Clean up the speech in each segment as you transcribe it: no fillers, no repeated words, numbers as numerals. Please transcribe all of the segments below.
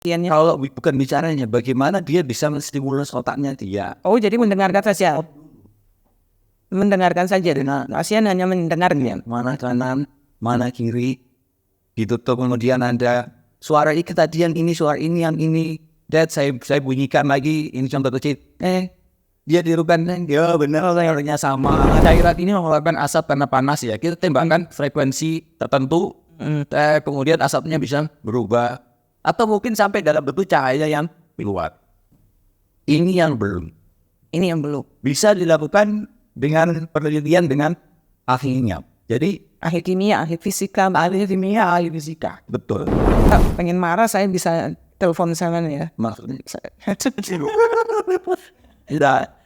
Kalau bukan bicaranya, bagaimana dia bisa menstimulus otaknya dia. Oh, jadi mendengarkan saja. Mendengarkan saja. Pasien hanya mendengarnya. Mana kanan, mana kiri. Gitu tuh, kemudian ada suara ini tadi yang ini, suara ini yang ini. Dan saya bunyikan lagi, ini contoh kecil. Dia dirukan, ya benar, suaranya sama. Cairan ini mengeluarkan asap karena panas ya. Kita tembakkan frekuensi tertentu, kemudian asapnya bisa berubah. Atau mungkin sampai dalam bentuk cahaya yang keluar. Ini yang belum. Bisa dilakukan dengan penelitian dengan ahlinya. Jadi ahli kimia, ahli fisika. ahli kimia, ahli fisika. Betul. Pengen marah saya bisa telepon sana ya. Maksudnya tidak.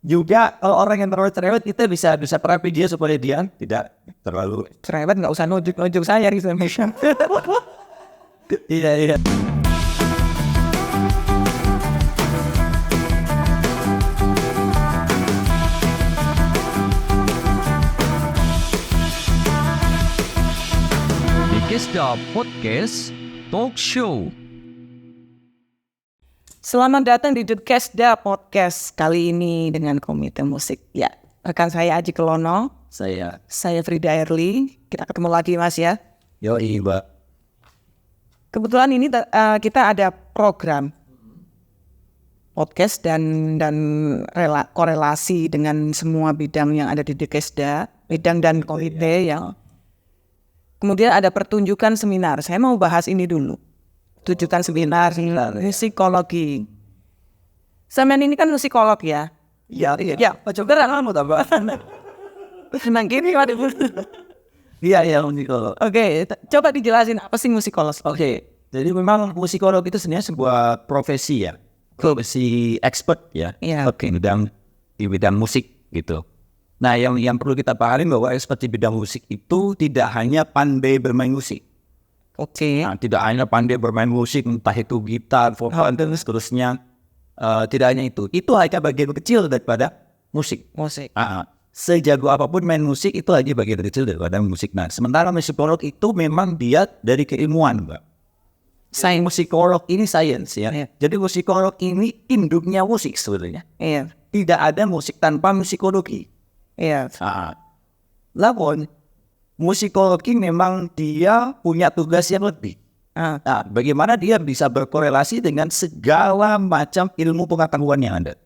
Juga kalau orang yang terlalu cerewet, kita bisa terapi dia supaya dia tidak terlalu cerewet. Nggak usah nunjuk saya gitu. Iya. Kesda Podcast Talk Show. Selamat datang di The Kesda Podcast. Kali ini dengan Komite Musik. Ya, rekan saya Aji Kelono. Saya Frida Erli. Kita ketemu lagi Mas ya. Yoi, Mbak. Kebetulan ini kita ada program podcast dan korelasi dengan semua bidang yang ada di Dekesda, bidang dan komite yang kemudian ada pertunjukan seminar. Saya mau bahas ini dulu. Pertunjukan seminar musikologi. Sampean ini kan psikolog ya? Iya. Ya, coba kamu tambah. Senang gini waduh. Iya, musikolog. Oke, coba dijelasin apa sih musikolog? Oke, jadi memang musikolog itu sebenarnya sebuah profesi ya, profesi expert ya. Iya. Oke, di bidang musik gitu. Nah, yang perlu kita pahami bahwa expert di bidang musik itu tidak hanya pandai bermain musik. Oke. Nah, tidak hanya pandai bermain musik, entah itu gitar, vokal dan seterusnya. Tidak hanya itu hanya bagian kecil daripada musik. Sejago apapun main musik itu hanya bagian kecil daripada musik. Nah, sementara musikolog itu memang dia dari keilmuan, Mbak. Musikolog ini sains ya. Iya. Jadi musikolog ini induknya musik sebenarnya. Iya. Tidak ada musik tanpa musikologi. Iya. Namun musikologi memang dia punya tugas yang lebih. Nah, bagaimana dia bisa berkorelasi dengan segala macam ilmu pengetahuan yang ada.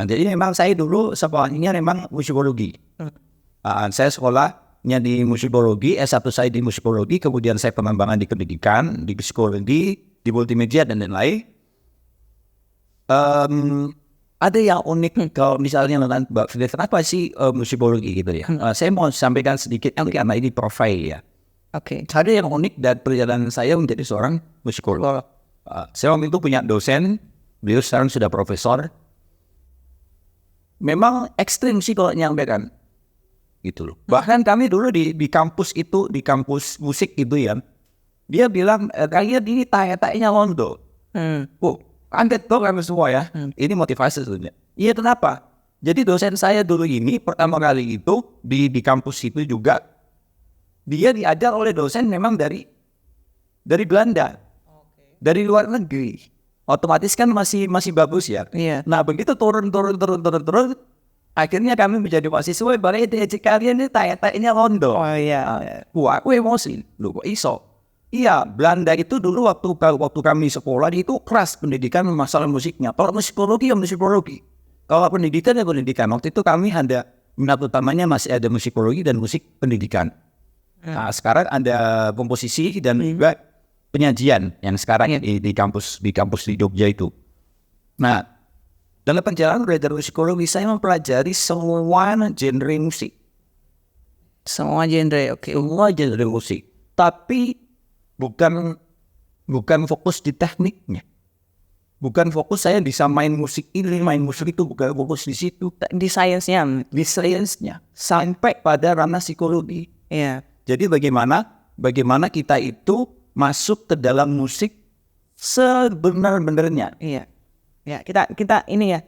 Jadi memang saya dulu sekolahnya memang musikologi. Saya sekolahnya di musikologi, S1 saya di musikologi, kemudian saya pengembangan di pendidikan, di psikologi, di multimedia dan lain-lain. Ada yang unik kalau misalnya Mbak Fidel, kenapa sih musikologi gitu ya? Saya mau sampaikan sedikit karena ini profil ya. Oke. Ada yang unik dari perjalanan saya menjadi seorang musikolog. Saya waktu itu punya dosen, beliau sekarang sudah profesor. Memang ekstrim sih kalau nyampaikan gitu loh. Bahkan kami dulu di kampus itu, di kampus musik itu ya, dia bilang kalian ini tanya-tanya londo. Kaget tuh kami semua ya. Ini motivasi sebenarnya. Iya, kenapa? Jadi dosen saya dulu ini pertama kali itu di kampus itu juga dia diajar oleh dosen memang dari Belanda, dari luar negeri. Otomatis kan masih bagus ya. Iya. Nah, begitu turun, akhirnya kami menjadi mahasiswa. Ibaratnya kalian ini tanya-tanya londo. Oh iya. Wah, aku emosi. Loh, kok iso? Iya, Belanda itu dulu waktu kami sekolah itu keras pendidikan masalah musiknya. Kalau musikologi ya musikologi. Kalau pendidikan ya pendidikan. Waktu itu kami ada minat utamanya masih ada musikologi dan musik pendidikan. Nah, sekarang ada komposisi dan juga penyajian yang sekarang di kampus di Jogja itu. Nah, dalam perjalanan belajar musikologi saya mempelajari semua genre musik. Semua genre, oke. Semua genre musik. Tapi bukan fokus di tekniknya. Bukan fokus saya bisa main musik ini, main musik itu, bukan fokus di situ. Di sainsnya. Di sainsnya. Sampai pada ranah psikologi. Iya. Jadi bagaimana kita itu masuk ke dalam musik sebenar-benarnya. Iya. Ya, kita ini ya.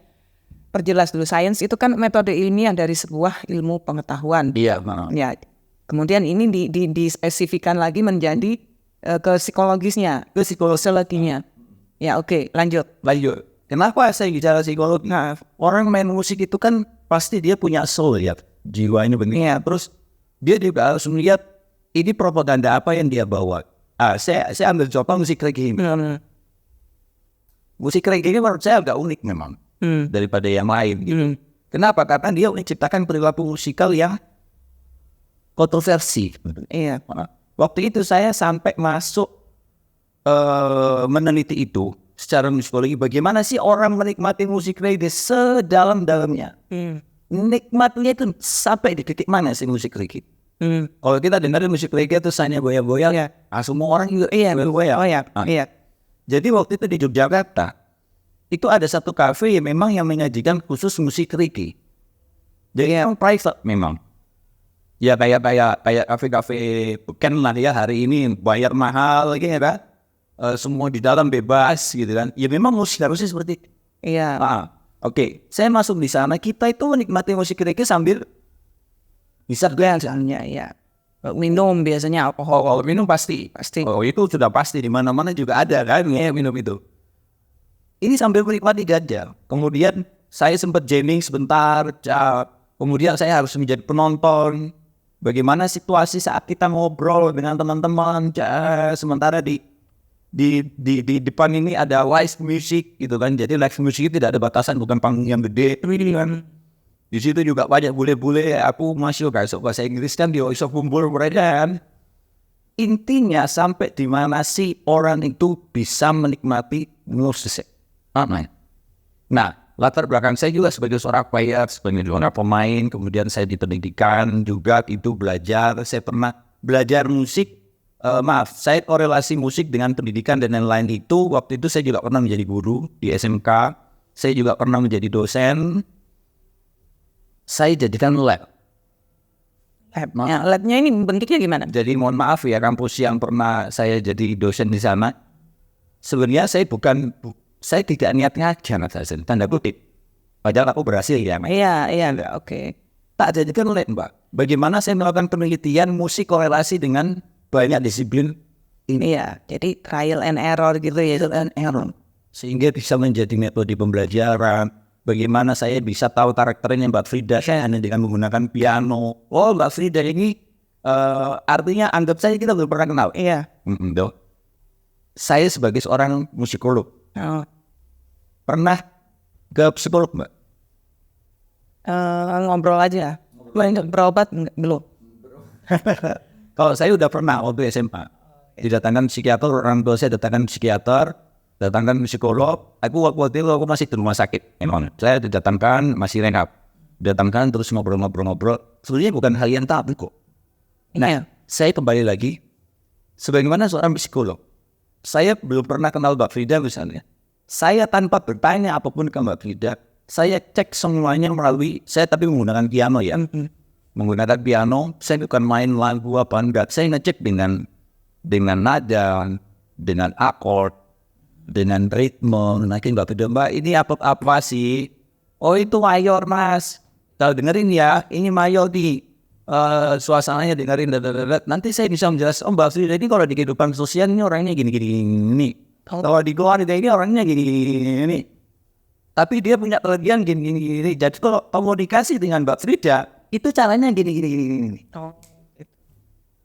Perjelas dulu, sains itu kan metode ilmiah dari sebuah ilmu pengetahuan. Iya, Ya. Kemudian ini dispesifikan lagi menjadi ke psikologisnya, ke psikologinya. Ya oke, lanjut. Lanjut. Kenapa saya bicara psikolog? Nah, orang main musik itu kan pasti dia punya soul ya, jiwanya begini. Ya, terus dia juga harus melihat ini propaganda apa yang dia bawa. Saya ambil contoh musik reggae. Musik reggae ini menurut saya agak unik memang daripada yang lain. Gitu. Kenapa? Karena dia menciptakan perilaku musikal yang kontroversi. Iya. Waktu itu saya sampai masuk meneliti itu secara psikologi, bagaimana sih orang menikmati musik reggae sedalam-dalamnya. Nikmatnya itu sampai di titik mana sih musik reggae. Kalau kita dengar musik reggae itu hanya goyang-goyang, semua orang juga goyang. Iya. Jadi waktu itu di Yogyakarta itu ada satu kafe yang memang yang menyajikan khusus musik reggae. Jadi yang private memang. Ya kayak kafe-kafe bukan lah ya, hari ini bayar mahal gitu ya kan. Semua di dalam bebas gitu kan. Ya memang harusnya seperti itu. Iya. Oke. Saya masuk di sana, kita itu menikmati musik reggae sambil bisa Biasanya ya. Minum biasanya alkohol. kalau minum pasti. Oh itu sudah pasti, di mana-mana juga ada kan ya, minum itu. Ini sambil menikmati ganja. Kemudian saya sempat jamming sebentar. Kemudian saya harus menjadi penonton. Bagaimana situasi saat kita ngobrol dengan teman-teman. Sementara di depan ini ada live music gitu kan. Jadi live music itu tidak ada batasan, bukan panggung yang gede. Di situ juga banyak bule-bule. Aku masuk bahasa Inggris kan, dia bisa kumpul mereka kan. Intinya sampai di mana sih orang itu bisa menikmati musik. Nah, latar belakang saya juga sebagai seorang player, sebagai seorang pemain, kemudian saya di pendidikan juga itu belajar. Saya pernah belajar musik. Saya korelasi musik dengan pendidikan dan lain-lain itu. Waktu itu saya juga pernah menjadi guru di SMK. Saya juga pernah menjadi dosen. Saya jadikan lab. Labnya ini bentuknya gimana? Jadi mohon maaf ya, kampus yang pernah saya jadi dosen di sana. Sebenarnya saya tidak niat ngajar, tanda kutip. Padahal aku berhasil ya. Iya, oke. Tak jadikan lab, Mbak. Bagaimana saya melakukan penelitian musik korelasi dengan banyak disiplin ini. Iya, jadi trial and error gitu ya. Sehingga bisa menjadi metode pembelajaran. Bagaimana saya bisa tahu karakternya Mbak Frida hanya dengan menggunakan piano. Oh, Mbak Frida ini artinya anggap saja kita belum pernah kenal. Iya. Saya sebagai seorang musikolog pernah ke psikolog, Mbak? Ngobrol aja. Berobat belum? Kalau saya udah pernah waktu SMA, didatangkan psikiater, orang tua saya datangkan psikiater, datangkan psikolog. Waktu itu aku masih di rumah sakit. Memang saya didatangkan masih rehab, datangkan terus ngobrol-ngobrol. Sebenarnya bukan hal yang tabu kok. Nah, saya kembali lagi sebagaimana seorang psikolog. Saya belum pernah kenal Mbak Frida misalnya. Saya tanpa bertanya apapun ke Mbak Frida, saya cek semuanya melalui saya tapi menggunakan piano ya. Menggunakan piano, saya bukan main lagu apa enggak. Saya ngecek dengan nada, dengan akord, dengan ritme. Nanti Mbak, ini apa sih? Oh itu mayor mas. Kalau dengerin ya, ini mayor di suasananya dengerin. Nanti saya bisa menjelaskan. Oh Mbak Frida ini kalau di kehidupan sosial ini orangnya gini. Kalau di keluarga ini orangnya gini. Tapi dia punya kelebihan gini. Jadi kalau komunikasi dengan Mbak Frida, itu caranya gini.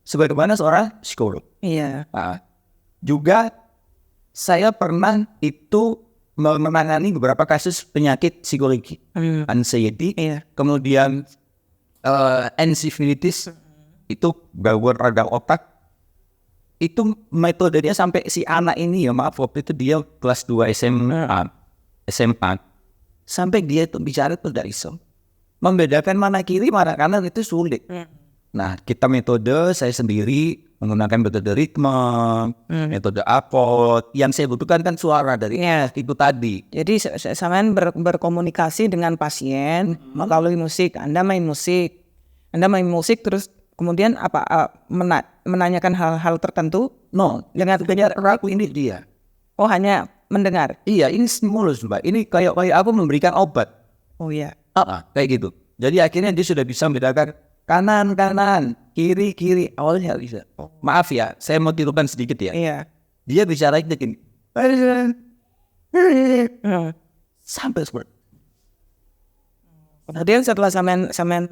Sebagaimana seorang psikolog. Iya. Juga saya pernah itu menangani beberapa kasus penyakit psikologi, anxiety, kemudian encephalitis, itu gangguan radang otak. Itu metodenya sampai si anak ini ya, maaf waktu itu dia kelas 2 SMA, sampai dia itu bicara itu dari iso. Membedakan mana kiri mana kanan itu sulit. Nah kita metode saya sendiri menggunakan metode ritme, metode akord. Yang saya butuhkan kan suara dari itu tadi. Jadi sampean berkomunikasi dengan pasien melalui musik. Anda main musik terus kemudian menanyakan hal-hal tertentu. Dengan ragu ini dia. Oh hanya mendengar. Iya ini stimulus Mbak. Ini kayak aku memberikan obat. Oh iya. Kayak gitu. Jadi akhirnya dia sudah bisa membedakan kanan, kiri, awalnya nggak bisa. Maaf ya, saya mau tirukan sedikit ya. Iya. Dia bicara itu gini. Sampai seperti. Kemudian setelah sampean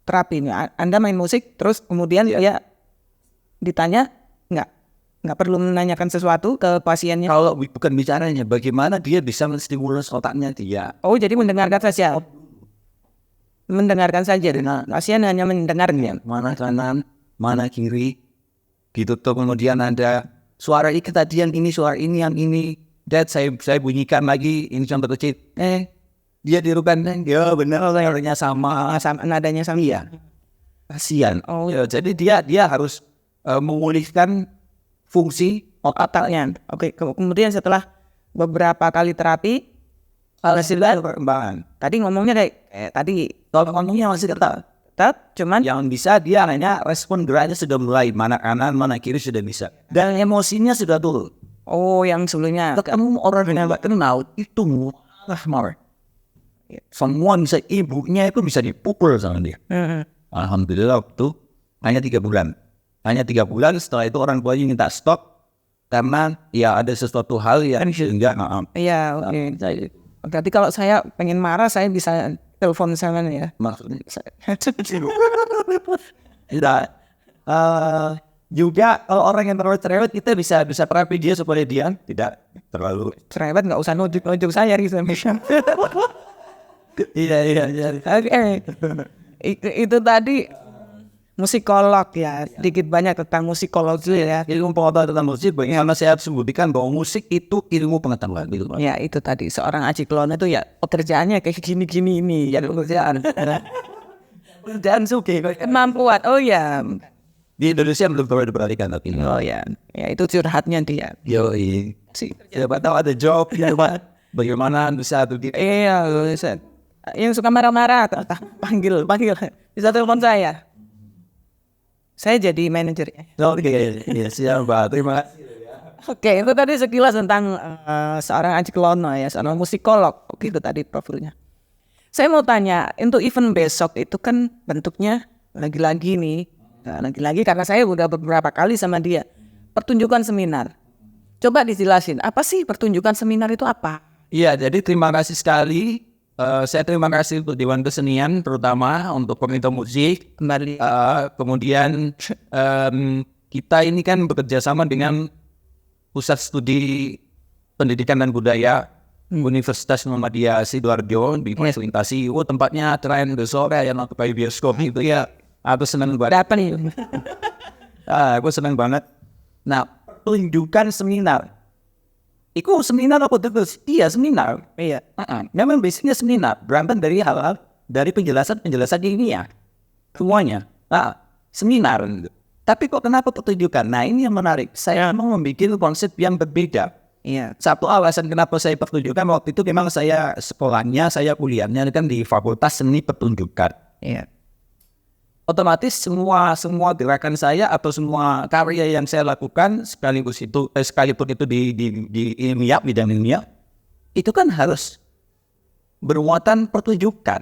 terapi ini, Anda main musik, terus kemudian ya ditanya nggak perlu menanyakan sesuatu ke pasiennya. Kalau bukan bicaranya, bagaimana dia bisa menstimulus otaknya dia. Oh, jadi mendengarkan saja. Mendengarkan saja. Pasien hanya mendengarnya. Mana kanan, mana kiri. Gitu tuh kemudian ada suara ini tadi yang ini, suara ini yang ini. Dan saya bunyikan lagi, ini contoh kecil. Dia tirukan, ya benar, suaranya sama. Nadanya sama. Iya. Kasihan. Oh. Ya, jadi dia harus memulihkan fungsi Otaknya. Oke, kemudian setelah beberapa kali terapi, hasilnya perkembangan. tadi ngomongnya kayak tadi Kalau ngomongnya masih tetap cuman yang bisa dia hanya respon geraknya sudah mulai, mana kanan mana kiri sudah bisa, dan emosinya sudah turun. yang sebelumnya Kamu orang yang nggak kenal itu malah marah. Semua bisa, ibunya itu bisa dipukul sama dia. Alhamdulillah waktu hanya 3 bulan. Hanya 3 bulan, setelah itu orang tuanya minta stop karena ya ada sesuatu hal yang sehingga iya, oke. Berarti kalau saya pengen marah, saya bisa telepon sama ya. maksudnya tidak. Juga kalau orang yang terlalu cerewet, kita bisa terapi dia supaya dia tidak terlalu Cerewet nggak usah nunjuk saya gitu. iya. Itu tadi musikolog ya, sedikit banyak tentang musikologi ya. Ilmu pengetahuan tentang musik, bagaimana saya harus membuktikan bahwa musik itu ilmu pengetahuan gitu. Ya itu tadi seorang Aji Klono itu ya pekerjaannya kayak gini-gini ini ya pekerjaan Suki kemampuan. Oh ya, di Indonesia belum pernah diperhatikan tapi ya itu curhatnya dia. yoi sih, siapa tahu ada job ya Pak. Bagaimana bisa tuh gitu. Iya, yang suka marah-marah panggil bisa telepon saya. Saya jadi manajernya. Oke, ya siap Pak, terima kasih. Oke, itu tadi sekilas tentang seorang Aji Klono ya, seorang musikolog. Oke, itu tadi profilnya. Saya mau tanya, untuk event besok itu kan bentuknya lagi-lagi nih, lagi-lagi karena saya udah beberapa kali sama dia, pertunjukan seminar. Coba dijelasin, apa sih pertunjukan seminar itu apa? Iya, jadi terima kasih sekali. Saya terima kasih untuk Dewan Kesenian, terutama untuk Komite Musik. Kembali. Kemudian kita ini kan bekerja sama dengan Pusat Studi Pendidikan dan Budaya Universitas Muhammadiyah Sidoarjo di fasilitasi. Tempatnya keren, sore yang aku pakai bioskop itu ya. Aku senang banget. Apa nih? Aku senang banget. Nah, pertunjukan seminar. Itu seminar apa terus? Iya seminar. Iya. Memang basicnya seminar. Berangkat dari hal-hal dari penjelasan ilmiah. Semuanya. Seminar. Tapi kok kenapa pertunjukan? Nah ini yang menarik. Saya mau membuat konsep yang berbeda. Iya. Satu alasan kenapa saya pertunjukan waktu itu memang saya sekolahnya, saya kuliahnya kan di Fakultas Seni Pertunjukan. Iya. Otomatis semua gerakan saya atau semua karya yang saya lakukan sekalipun itu di ilmiah, bidang ilmiah, itu kan harus bermuatan pertunjukan.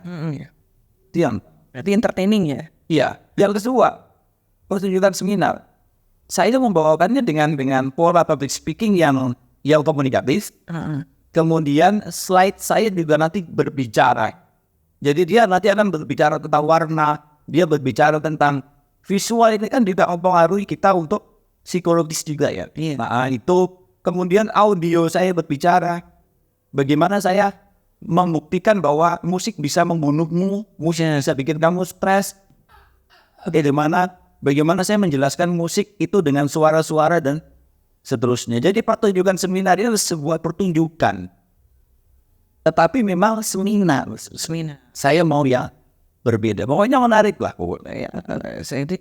Itu yang Berarti entertaining ya? iya. Yang kedua, pertunjukan seminar. Saya membawakannya dengan pola public speaking yang komunikatif. Kemudian slide saya juga nanti berbicara. Jadi dia nanti akan berbicara tentang warna, dia berbicara tentang visual, ini kan juga mempengaruhi kita untuk psikologis juga ya. Nah itu kemudian audio saya berbicara, bagaimana saya membuktikan bahwa musik bisa membunuhmu, musik bisa bikin kamu stres. Bagaimana saya menjelaskan musik itu dengan suara-suara dan seterusnya. Jadi pertunjukan seminar ini sebuah pertunjukan, tetapi memang seminar. Saya mau yang berbeda, pokoknya menarik lah. Saya itu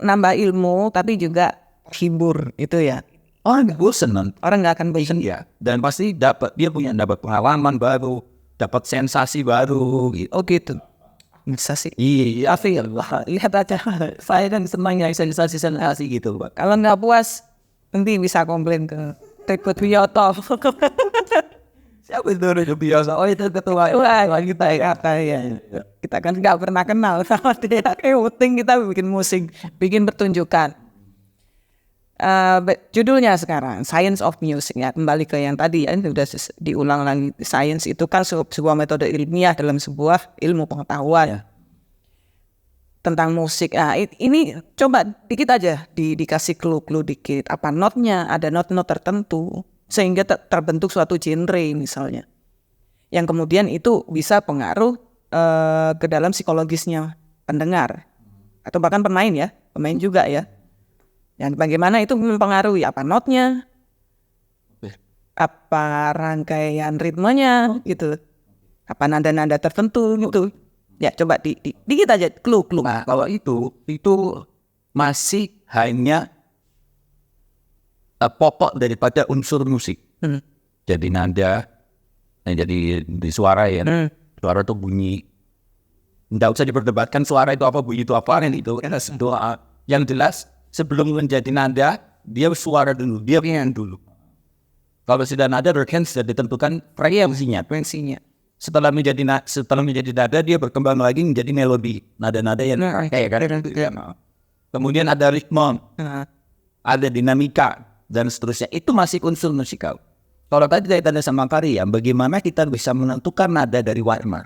nambah ilmu, tapi juga hibur itu ya. Orang nggak bosan, Orang nggak akan bosan. ya. Dan pasti dapat pengalaman baru, dapat sensasi baru. Gitu. Oh gitu. Bisa sih. Iya, lihat aja. Saya kan senang yang sensasi gitu, Pak. Kalau nggak puas, nanti bisa komplain ke Tekut Wiyoto. Siapa itu udah biasa? Oh itu ketua kita ya. Kita kan nggak pernah kenal sama dia. Penting kita bikin musik, bikin pertunjukan. Judulnya sekarang Science of Music ya, kembali ke yang tadi ya, sudah diulang lagi. Science itu kan sebuah metode ilmiah dalam sebuah ilmu pengetahuan tentang musik. Nah, ini coba dikit aja dikasih clue dikit. Apa notnya? Ada not-not tertentu sehingga terbentuk suatu genre misalnya, yang kemudian itu bisa pengaruh ke dalam psikologisnya pendengar atau bahkan pemain juga ya. Dan bagaimana itu mempengaruhi apa notnya, apa rangkaian ritmenya gitu, apa nada-nada tertentu gitu. Ya coba dikit aja clue. Nah, kalau itu masih hanya pokok daripada unsur musik. Jadi nada, jadi di suara ya. Suara itu bunyi. Nggak usah diperdebatkan suara itu apa, bunyi itu apa, kan itu. Yang jelas sebelum menjadi nada, dia suara dulu, dia pengen dulu. Kalau sudah nada, kan sudah ditentukan frekuensinya. Setelah menjadi nada, dia berkembang lagi menjadi melodi, nada-nada yang kemudian ada ritme, ada dinamika dan seterusnya. Itu masih unsur musikal. Kalau tadi kaitannya sama karya, bagaimana kita bisa menentukan nada dari warna?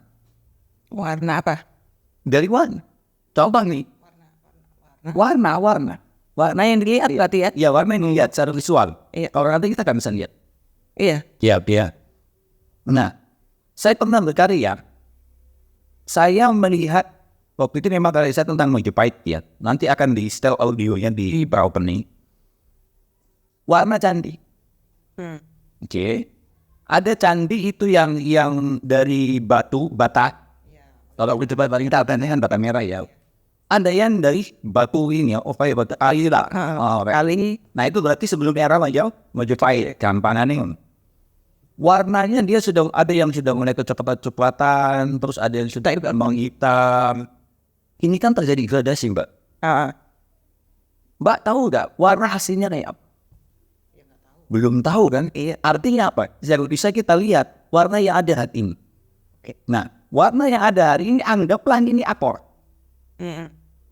Warna apa? Dari warna. Coba nih. Warna. Warna yang dilihat berarti ya? Ya, warna yang dilihat secara visual. Iya. Kalau nanti kita kan bisa lihat. Iya. Iya. Nah, saya pernah berkarya. Saya melihat waktu itu memang karya saya tentang Majapahit ya. Nanti akan di setel audionya di opening. Warna candi. Oke. Ada candi itu yang dari bata. Kalau di tempat paling kita kan bata merah ya. Ada yang dari batu ini ya, batu air lah. Kali. Nah itu berarti sebelum era Majapahit, gampangan ini. Warnanya dia sudah ada yang sudah mulai kecoklatan, terus ada yang sudah hitam. Ini kan terjadi gradasi, Mbak. Mbak tahu nggak warna hasilnya kayak apa? Belum tahu kan? Artinya apa? Jadi bisa kita lihat warna yang ada hari ini. Nah, warna yang ada hari ini anggaplah ini akor.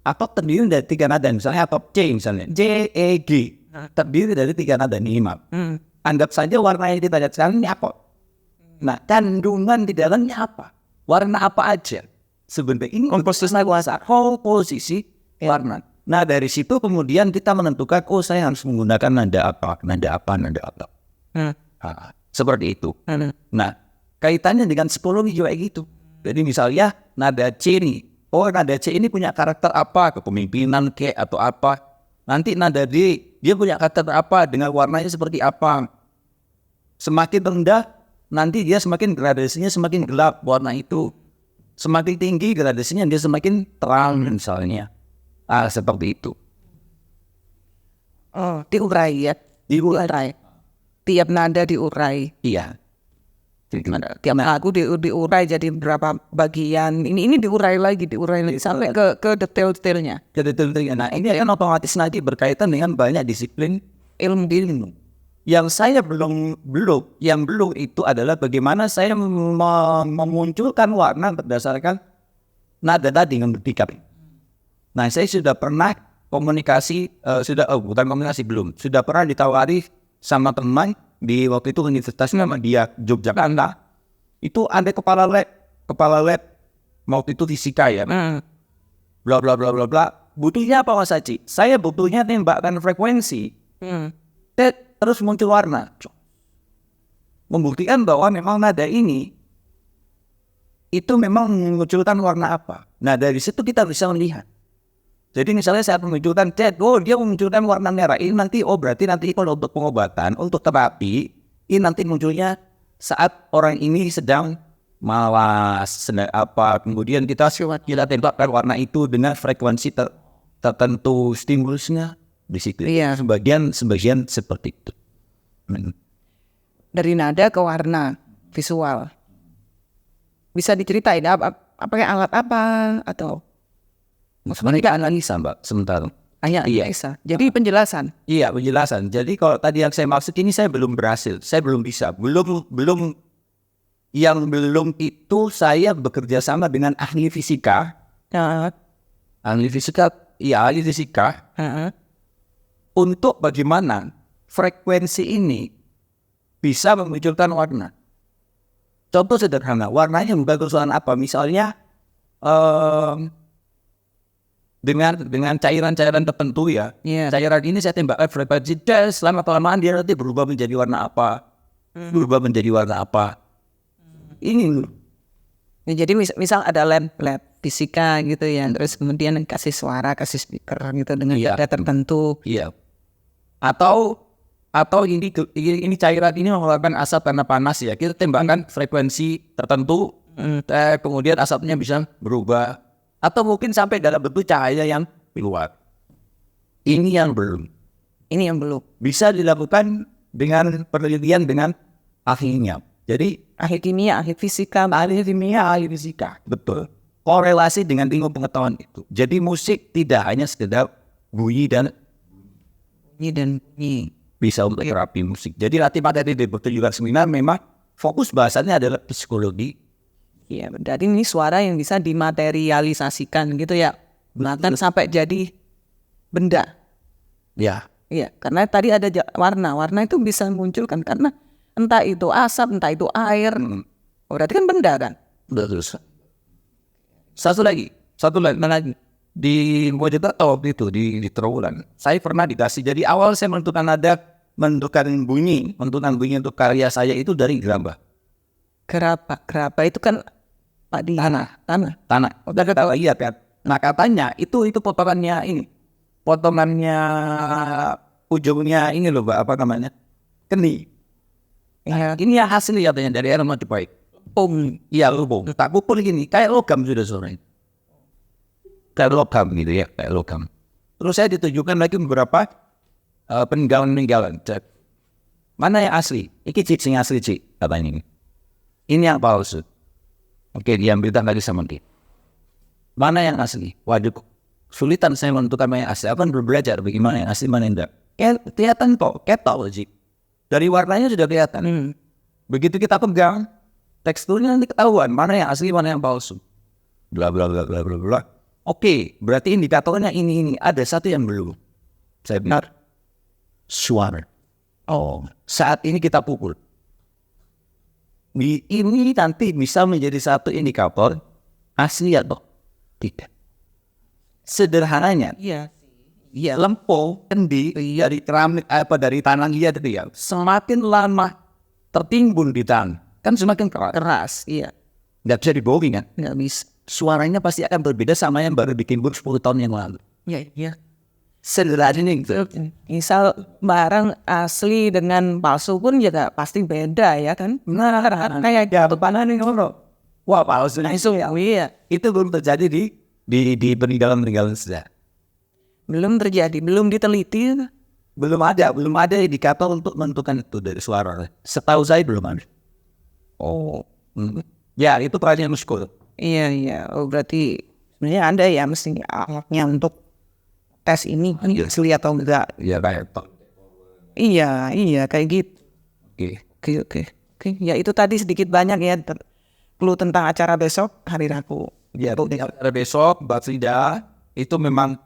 Atau terdiri dari 3 nada, misalnya atau C misalnya, J, E, G, terdiri dari 3 nada nih, anggap saja warna yang kita lihat sekarang ini apa? Nah, kandungan di dalamnya apa? Warna apa aja? Sebenarnya ini komposisi warna. Nah, dari situ kemudian kita menentukan, saya harus menggunakan nada apa. Seperti itu. Nah, kaitannya dengan psikologi juga gitu. Jadi misalnya nada C nih, nada C ini punya karakter apa, kepemimpinan atau apa. Nanti nada D, dia punya karakter apa, dengan warnanya seperti apa. Semakin rendah, nanti dia semakin gradasinya semakin gelap warna itu. Semakin tinggi gradasinya dia semakin terang misalnya. Seperti itu. Diurai ya? Diurai. Tiap nada diurai. Iya. Tiap lagu diurai jadi berapa bagian. Ini diurai lagi sampai ke detail-detailnya. Nah, ini kan otomatis nanti berkaitan dengan banyak disiplin ilmu. Yang saya belum itu adalah bagaimana saya memunculkan warna berdasarkan nada tadi dengan bertikat. Nah, saya sudah pernah sudah pernah ditawari sama teman di waktu itu universitasnya sama dia Yogyakarta. Itu ada kepala lab waktu itu fisika ya. Bla bla bla bla bla. Butuhnya apa Mas Haji? Saya butuhnya tembakkan frekuensi. Terus muncul warna. Membuktikan bahwa memang nada ini itu memang memunculkan warna apa. Nah, dari situ kita bisa melihat. Jadi misalnya saat memunculkan dia memunculkan warna merah. Ini nanti berarti nanti kalau untuk pengobatan, untuk terapi, ini nanti munculnya saat orang ini sedang malas, kemudian kita tembakkan warna itu dengan frekuensi tertentu stimulusnya di situ. Iya. Sebagian seperti itu. Dari nada ke warna visual. Bisa diceritain pakai alat apa atau sebenarnya analisa Mbak sebentar. Iya. Jadi penjelasan. Iya, penjelasan. Jadi kalau tadi yang saya maksud ini saya belum berhasil. Saya belum bisa. Belum Yang belum itu saya bekerja sama dengan ahli fisika. Ahli fisika untuk bagaimana frekuensi ini bisa memunculkan warna. Contoh sederhana, warnanya bukan persoalan apa. Misalnya dengan cairan-cairan tertentu ya. Cairan ini saya tembakkan frekuensi das, lama kelamaan dia nanti berubah menjadi warna apa. Ini. Ya, jadi misal ada lab fisika gitu ya, terus kemudian kasih suara, kasih speaker gitu dengan nada tertentu. Iya. Atau ini cairan ini mengeluarkan asap karena panas ya. Kita tembakkan frekuensi tertentu, kemudian asapnya bisa berubah. Atau mungkin sampai dalam bentuk cahaya yang keluar. Ini yang belum. Bisa dilakukan dengan penelitian dengan ahlinya. Jadi Ahli kimia, ahli fisika. Betul. Korelasi dengan ilmu pengetahuan itu. Jadi musik tidak hanya sekedar bunyi dan bisa untuk terapi musik. Jadi latih materi di pertunjukan seminar memang fokus bahasannya adalah psikologi. Iya, berarti ini suara yang bisa dimaterialisasikan gitu ya. Bahkan sampai jadi benda. Ya. Iya, karena tadi ada warna. Warna itu bisa munculkan karena entah itu asap, entah itu air. Berarti kan benda kan? Betul. Satu lagi. Di Mojokerto waktu itu di Trawulan, saya pernah dikasih. Jadi awal saya menentukan nada, menentukan bunyi untuk karya saya itu dari gerabah. Gerabah itu kan Pak di Tanah. Udah ketahui. Iya kan. Nah katanya itu potongannya ujungnya ini loh Mbak, apa namanya? Keni. Ya, Ini yang asli katanya dari air Majapahit. Iya lubung. Tak pukul gini, kayak logam sudah sore. Kayak logam. Terus saya ditunjukkan lagi beberapa peninggalan. Mana yang asli? Ini cik asli cik katanya ini. Ini yang palsu. Oke, diambilkan lagi sama dia. Mana yang asli? Waduh, sulitan saya menentukan mana yang asli. Aku kan belum belajar bagaimana yang asli, mana yang enggak. Kelihatan kok, ketok sih. Dari warnanya sudah kelihatan. Begitu kita pegang, teksturnya nanti ketahuan mana yang asli, mana yang palsu. Bla bla bla bla bla bla. Oke, berarti indikatornya ini. Ada satu yang belum. Saya benar. Suara. Saat ini kita pukul. Ini nanti bisa menjadi satu indikator asli atau tidak. Sederhananya, iya lempung kendi dari keramik dari tanah liat itu ya, semakin lama tertimbun di tanah kan semakin keras. Iya. Nggak bisa dibohongi kan? Nggak bisa. Suaranya pasti akan berbeda sama yang baru ditimbun 10 tahun yang lalu. Iya. Sederhananya gitu. Misal barang asli dengan palsu pun juga pasti beda ya kan? Nah, kayak jatuh panah nih ngono. Wah, palsu langsung ya. Iya. Itu belum terjadi di peninggalan sejarah. Belum terjadi, belum diteliti. Belum ada indikator untuk menentukan itu dari suara. Setahu saya belum ada. Ya, itu perannya muskul. Iya. Berarti sebenarnya ada ya mesti alatnya untuk tes ini asli atau enggak. Iya, kayak itu. Iya, kayak gitu. Oke. Oke. Ya itu tadi sedikit banyak ya clue tentang acara besok hari Rabu. Ya, acara besok Mbak Frida itu memang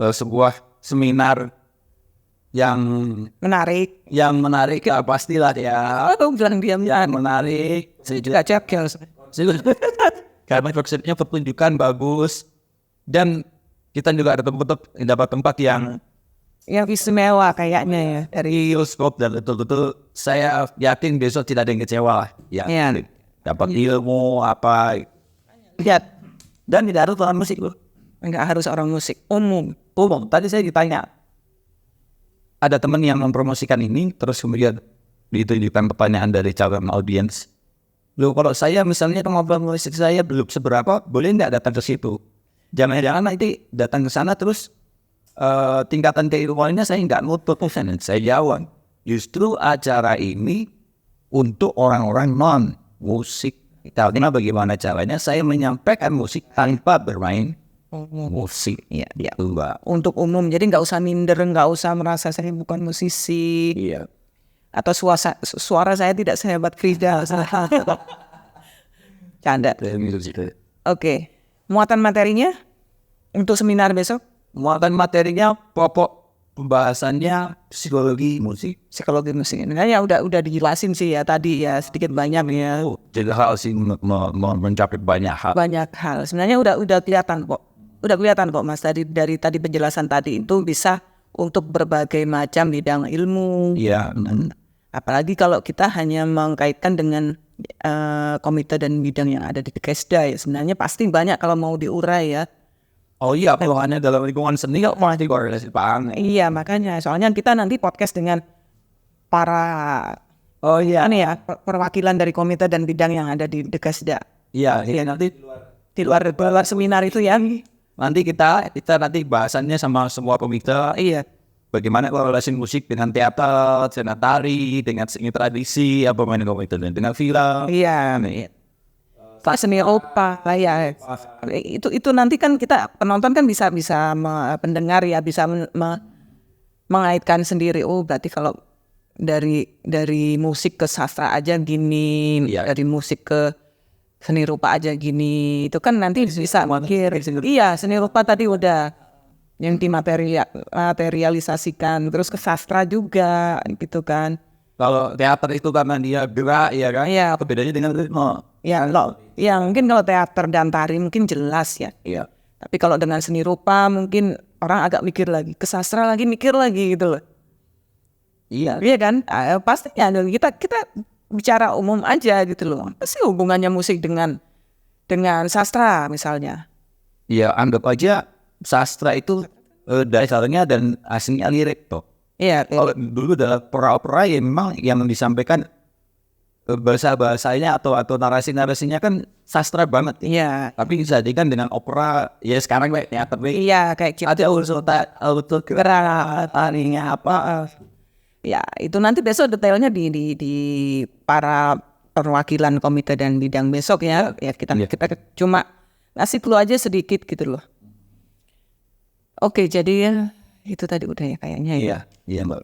sebuah seminar yang menarik ya, pastilah ya. Bilang diam ya Menarik. Saya juga cekel. Karena konsepnya pertunjukan bagus dan kita juga ada tempat yang istimewa kayaknya ya dari bioskop, dan betul-betul saya yakin besok tidak ada yang kecewa ya. Dapat ilmu apa lihat, dan tidak harus orang musik loh. Enggak harus orang musik, umum. Tadi saya ditanya, ada teman yang mempromosikan ini, terus kemudian ditunjukkan pertanyaan dari calon audiens. Loh, kalau saya misalnya kemampuan musik saya belum seberapa, boleh nggak datang ke situ? Jangan-jangan nanti datang ke sana terus tingkatan keilmuannya saya nggak nutup. Saya jawab, justru acara ini untuk orang-orang non musik. Karena bagaimana caranya saya menyampaikan musik tanpa bermain musik. Iya. Mbak. Untuk umum, jadi nggak usah minder, nggak usah merasa saya bukan musisi. Iya. Atau suara saya tidak sehebat Frida. Canda. Oke. Muatan materinya untuk seminar besok? Muatan materinya pokok pembahasannya psikologi musik. Psikologi musik. Nah, ya udah dijelasin sih ya tadi ya sedikit banyak ya. Jadi hal sih mencapai banyak hal. Banyak hal. Sebenarnya udah kelihatan kok. Udah kelihatan kok Mas dari tadi penjelasan tadi itu bisa untuk berbagai macam bidang ilmu. Iya. Apalagi kalau kita hanya mengkaitkan dengan komite dan bidang yang ada di Dekesda ya. Sebenarnya pasti banyak kalau mau diurai ya. Oh iya, kalau hanya dalam lingkungan seni kok malah dikorelasi banget. Iya makanya soalnya kita nanti podcast dengan para nih ya perwakilan dari komite dan bidang yang ada di Dekesda. Iya, nanti Di luar seminar itu ya. nanti kita nanti bahasannya sama semua komite. Iya. Bagaimana korelasi musik dengan teater, dengan tari, dengan seni tradisi, apa main komite dengan film. Iya. Seni rupa ya. Itu nanti kan kita penonton kan bisa pendengar ya bisa mengaitkan sendiri. Oh berarti kalau dari musik ke sastra aja gini, dari musik ke seni rupa aja gini. Itu kan nanti bisa mikir. Iya, seni rupa tadi udah yang dimaterialisasikan, terus ke sastra juga gitu kan. Kalau teater itu karena dia gerak ya kan. Iya. Apa bedanya dengan ritme? Ya mungkin kalau teater dan tari mungkin jelas ya. Iya. Tapi kalau dengan seni rupa mungkin orang agak mikir lagi, ke sastra lagi mikir lagi gitu loh. Iya. Iya kan? Pastinya kita bicara umum aja gitu loh. Apa sih hubungannya musik dengan sastra misalnya? Ya anggap aja sastra itu dasarnya dan aslinya lirik toh. Iya. Kalau dulu dalam opera-opera ya memang yang disampaikan bahasa-bahasanya atau narasi-narasinya kan sastra banget. Iya. Tapi dijadikan dengan opera ya sekarang kayak teater. Iya kayak gitu. Ada unsur gerak, tarinya apa. Ya itu nanti besok detailnya di para perwakilan komite dan bidang besok ya. Ya kita cuma ngasih clue aja sedikit gitu loh. Oke jadi itu tadi udah ya kayaknya ya. Iya Mbak.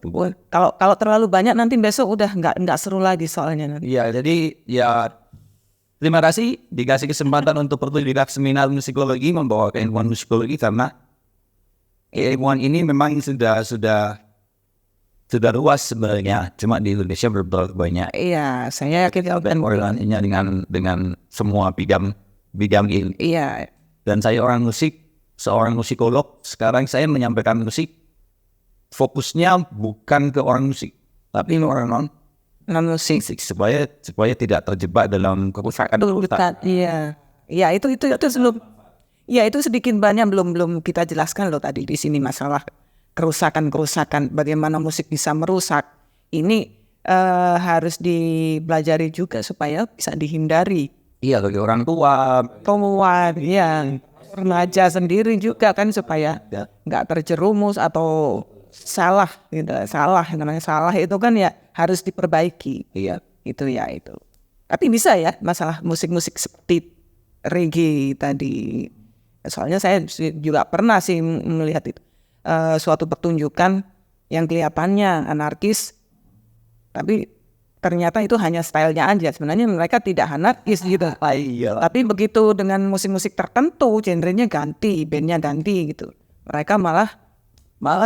Kalau terlalu banyak nanti besok udah nggak seru lagi soalnya. Iya jadi ya terima kasih dikasih kesempatan untuk pertunjukan seminar musikologi membawakan ilmuwan musikologi karena ilmuwan ini memang sudah luas sebenarnya, cuma di Indonesia banyak. Iya, saya yakin dan korelasinya dengan semua bidang ini. Iya. Dan saya seorang musikolog. Sekarang saya menyampaikan musik. Fokusnya bukan ke orang musik, tapi orang non musik supaya tidak terjebak dalam kerusakan. Iya. Ya itu sebelum. Ya itu sedikit banyak belum kita jelaskan loh tadi di sini masalah kerusakan, bagaimana musik bisa merusak. Ini harus dipelajari juga supaya bisa dihindari. Iya, bagi orang tua, ya, remaja sendiri juga kan supaya nggak terjerumus atau salah, gitu. Namanya salah itu kan ya harus diperbaiki. Iya, itu. Tapi bisa ya masalah musik-musik seperti reggae tadi. Soalnya saya juga pernah sih melihat itu. Suatu pertunjukan yang kelihatannya anarkis tapi ternyata itu hanya stylenya aja, sebenarnya mereka tidak anarkis gitu. Tapi begitu dengan musik-musik tertentu genrenya ganti, bandnya ganti gitu, mereka malah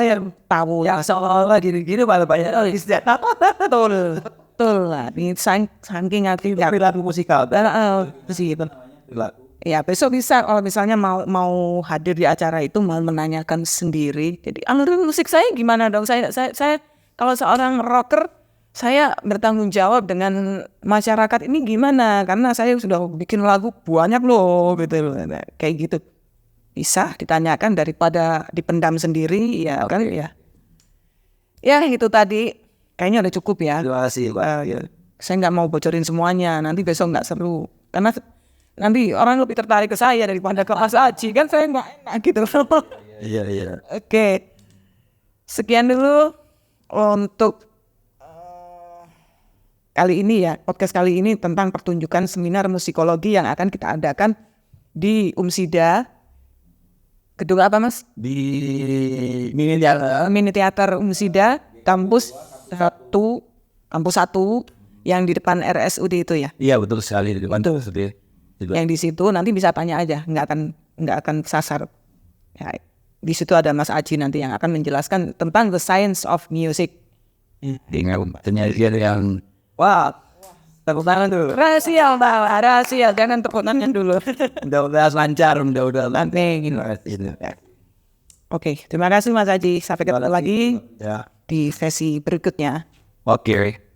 yang tahu yang seolah gini-gini malah banyak betul lah ini saking hati perilaku musikal ya. Besok bisa kalau misalnya mau hadir di acara itu mau menanyakan sendiri. Jadi aliran musik saya gimana dong? Saya kalau seorang rocker saya bertanggung jawab dengan masyarakat ini gimana? Karena saya sudah bikin lagu banyak loh gitu. Kayak gitu. Bisa ditanyakan daripada dipendam sendiri ya kan ya. Ya itu tadi kayaknya udah cukup ya. Terima kasih. Saya nggak mau bocorin semuanya. Nanti besok nggak seru. Karena nanti orang lebih tertarik ke saya daripada ke Mas Aji, kan saya nggak enak gitu. Iya. Oke. Sekian dulu untuk kali ini ya, podcast kali ini tentang pertunjukan seminar musikologi yang akan kita adakan di UMSIDA. Gedung apa Mas? Di Mini Teater UMSIDA, kampus 1 yang di depan RSUD itu ya? Iya betul sekali. Yang di situ nanti bisa tanya aja, nggak akan sasar. Ya, di situ ada Mas Aji nanti yang akan menjelaskan tentang the science of music. Penyajian yang Wah, tepuk tangan dulu. Rahasia, Mbak. Rahasia. Jangan tepuk tangan dulu. udah lancar, udah Nanti gitu. Oke, terima kasih Mas Aji. Sampai ketemu lagi ya. di sesi berikutnya. Oke.